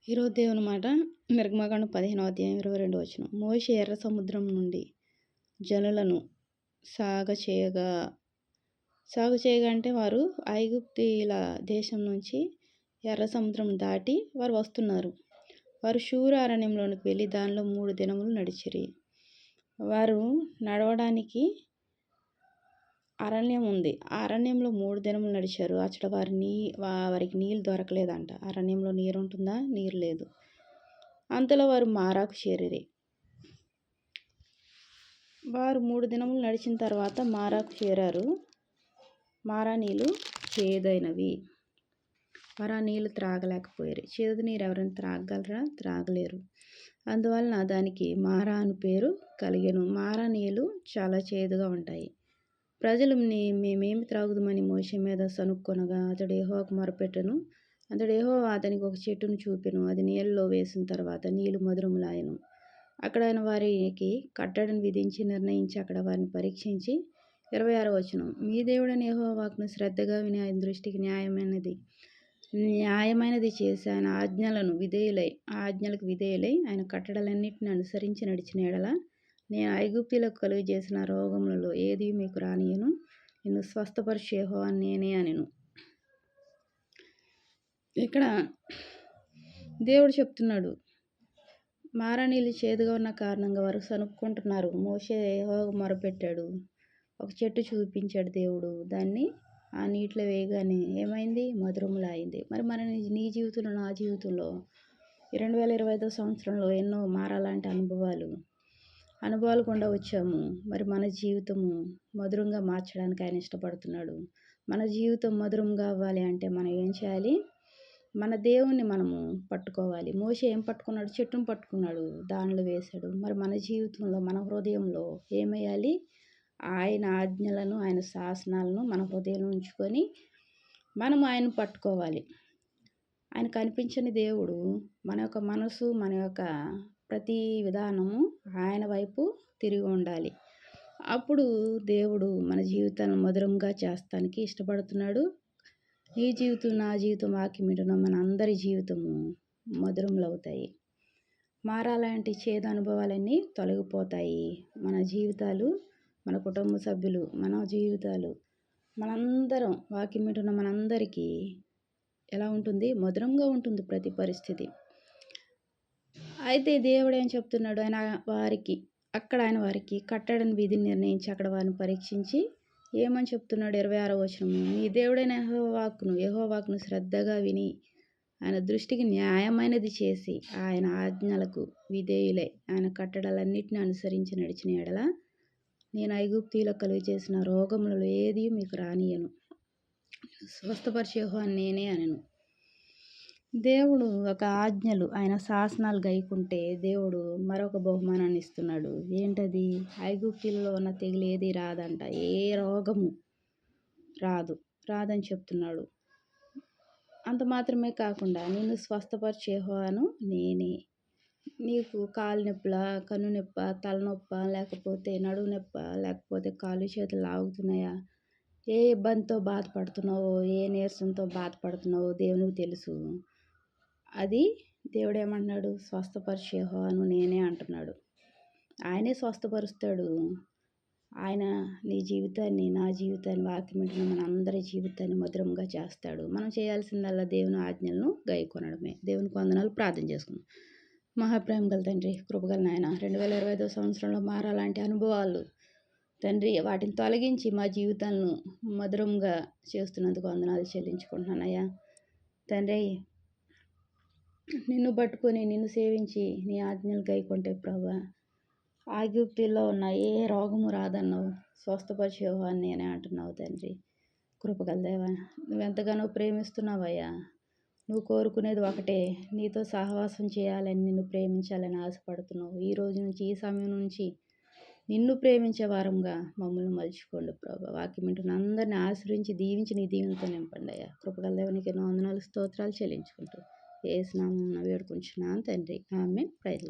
ఈరోజు దేవుని మాట నిర్గమకాండం 15వ అధ్యాయం 22 వచనం. మోషే ఎర్ర సముద్రం నుండి జనులను సాగచేయగా అంటే వారు ఐగుప్తీయుల దేశం నుంచి ఎర్ర సముద్రం దాటి వారు వస్తున్నారు. వారు షూరు అరణ్యంలోనికి వెళ్ళి దానిలో 3 దినములు నడిచిరి. వారు నడవడానికి అరణ్యం ఉంది. ఆ అరణ్యంలో 3 దినములు నడిచారు. అక్కడ వారికి నీళ్ళు దొరకలేదంట. అరణ్యంలో నీరు ఉంటుందా? నీరు లేదు. అంతలో వారు మారాకు చేరిరి. వారు 3 దినములు నడిచిన తర్వాత మారాకు చేరారు. మారా నీళ్ళు చేదైనవి. వారు ఆ నీళ్ళు త్రాగలేకపోయారు. చేదు నీరు ఎవరైనా త్రాగలరా? త్రాగలేరు. అందువలన దానికి మారా అని పేరు కలిగెను. మారా నీళ్ళు చాలా చేదుగా ఉంటాయి. ప్రజలు మేమేమి త్రాగుదామని మోషే మీద సనుక్కొనగా అతడు యెహోవాకు మొరపెట్టెను. అతడు యెహోవా అతనికి ఒక చెట్టును చూపెను. అది నీళ్ళలో వేసిన తర్వాత నీళ్లు మధురములాయెను. అక్కడ ఆయన వారికి కట్టడను విధించి నిర్ణయించి అక్కడ వారిని పరీక్షించి 26వ వచనం. మీ దేవుడైన యెహోవా వాక్కును శ్రద్ధగా విని ఆయన దృష్టికి న్యాయమైనది చేసి ఆయన ఆజ్ఞలకు విధేయులై ఆయన కట్టడలన్నిటిని అనుసరించి నడిచిన యెడల నేను ఐగుప్తీయులకు కలుగజేసిన రోగములలో ఏది మీకు రానియను. నిన్ను స్వస్థపరచు యెహోవా నేనే అనెను. ఇక్కడ దేవుడు చెప్తున్నాడు, మారా నీళ్ళు చేదుగా ఉన్న కారణంగా వారు సనుక్కుంటున్నారు. మోషే యెహోవాకు మొరపెట్టాడు. ఒక చెట్టు చూపించాడు దేవుడు. దాన్ని ఆ నీటిలో వేయగానే ఏమైంది? మధురములాయింది. మరి నీ జీవితంలో, నా జీవితంలో 2025వ సంవత్సరంలో ఎన్నో మారా లాంటి అనుభవాలు గుండా వచ్చాము. మరి మన జీవితము మధురంగా మార్చడానికి ఆయన ఇష్టపడుతున్నాడు. మన జీవితం మధురంగా అవ్వాలి అంటే మనం ఏం చేయాలి? మన దేవుణ్ణి మనము పట్టుకోవాలి. మోషే ఏం పట్టుకున్నాడు? చెట్టును పట్టుకున్నాడు, దానిలో వేశాడు. మరి మన జీవితంలో, మన హృదయంలో ఏమేయాలి? ఆయన ఆజ్ఞలను, ఆయన శాసనాలను మన హృదయంలో ఉంచుకొని మనము ఆయన పట్టుకోవాలి. ఆయన కనిపించని దేవుడు. మన యొక్క మనసు, మన యొక్క ప్రతి విధానము ఆయన వైపు తిరిగి ఉండాలి. అప్పుడు దేవుడు మన జీవితాలను మధురంగా చేస్తానికి ఇష్టపడుతున్నాడు. నీ జీవితం, నా జీవితం వాక్యం వింటున్న మన అందరి జీవితము మధురములు అవుతాయి. మారా లాంటి చేదు అనుభవాలన్నీ తొలగిపోతాయి. మన జీవితాలు, మన కుటుంబ సభ్యులు, మన జీవితాలు, మనందరం వాక్యం వింటున్న మనందరికీ ఎలా ఉంటుంది? మధురంగా ఉంటుంది ప్రతి పరిస్థితి. అయితే దేవుడు ఏం చెప్తున్నాడు? ఆయన వారికి కట్టడని విధిని నిర్ణయించి అక్కడ వారిని పరీక్షించి ఏమని చెప్తున్నాడు? 26వ వచనము. మీ దేవుడైన యెహోవాకును శ్రద్ధగా విని ఆయన దృష్టికి న్యాయమైనది చేసి ఆయన ఆజ్ఞలకు విధేయులై ఆయన కట్టడలన్నిటిని అనుసరించి నడిచిన యెడల నేను ఐగుప్తీయులకు కలుగజేసిన రోగములలో ఏది మీకు రానియను. స్వస్థపరిచే యెహోవా నేనే అనెను. దేవుడు ఒక ఆజ్ఞలు, ఆయన శాసనాలు గైకుంటే దేవుడు మరొక బహుమానాన్ని ఇస్తున్నాడు. ఏంటది? ఐగుప్తులలో ఉన్న తెగులు ఏది రాదంట. ఏ రోగము రాదని చెప్తున్నాడు. అంత మాత్రమే కాకుండా నిన్ను స్వస్థపరిచే యెహోవాను నేనే. నీకు కాలు నొప్పులా, కన్ను నొప్పా, తలనొప్పా, లేకపోతే నడుము నొప్పా, లేకపోతే కాళ్ళు చేతులు లాగుతున్నాయా, ఏ ఇబ్బందితో బాధపడుతున్నావో, ఏ నీరసంతో బాధపడుతున్నావో దేవునికి తెలుసు. అది దేవుడు ఏమంటున్నాడు? స్వస్థపరిచే యెహోవాను నేనే అంటున్నాడు. ఆయనే స్వస్థపరుస్తాడు. ఆయన నీ జీవితాన్ని, నా జీవితాన్ని, వాక్యం వింటున్న మన అందరి జీవితాన్ని మధురంగా చేస్తాడు. మనం చేయాల్సిందల్లా దేవుని ఆజ్ఞలను గైకొనడమే. దేవునికి వందనాలు. ప్రార్థన చేసుకుందాం. మహాప్రేమ గల తండ్రి, కృపగల నాయన, 2025వ సంవత్సరంలో మారా లాంటి అనుభవాలు తండ్రి, వాటిని తొలగించి మా జీవితాలను మధురంగా చేస్తున్నందుకు వందనాలు చెల్లించుకుంటున్నానయ్యా. తండ్రి, నిన్ను పట్టుకొని, నిన్ను సేవించి, నీ ఆజ్ఞలు గైకొంటే ప్రభువా, ఐగుప్తులో ఉన్న ఏ రోగము రాదన్నావు. స్వస్థపరిచే యెహోవా నేనే అంటున్నావు తండ్రి. కృపగల దేవా, నువ్వెంతగానో ప్రేమిస్తున్నావయ్యా. నువ్వు కోరుకునేది ఒకటే, నీతో సహవాసం చేయాలని, నిన్ను ప్రేమించాలని ఆశపడుతున్నావు. ఈ రోజు నుంచి, ఈ సమయం నుంచి నిన్ను ప్రేమించే వారంగా మమ్మల్ని మలుచుకోండి ప్రభువా. వాక్యం వింటున్న అందరిని ఆశ్రయించి దీవించి నీ దీవెనతో నింపండి అయ్యా. కృపగల దేవునికి ఎన్నో వందనాలు, స్తోత్రాలు చెల్లించుకుంటూ యేసు నామమున వేడుకుంటున్నాను తండ్రి. ఆమేన్. Praise lord.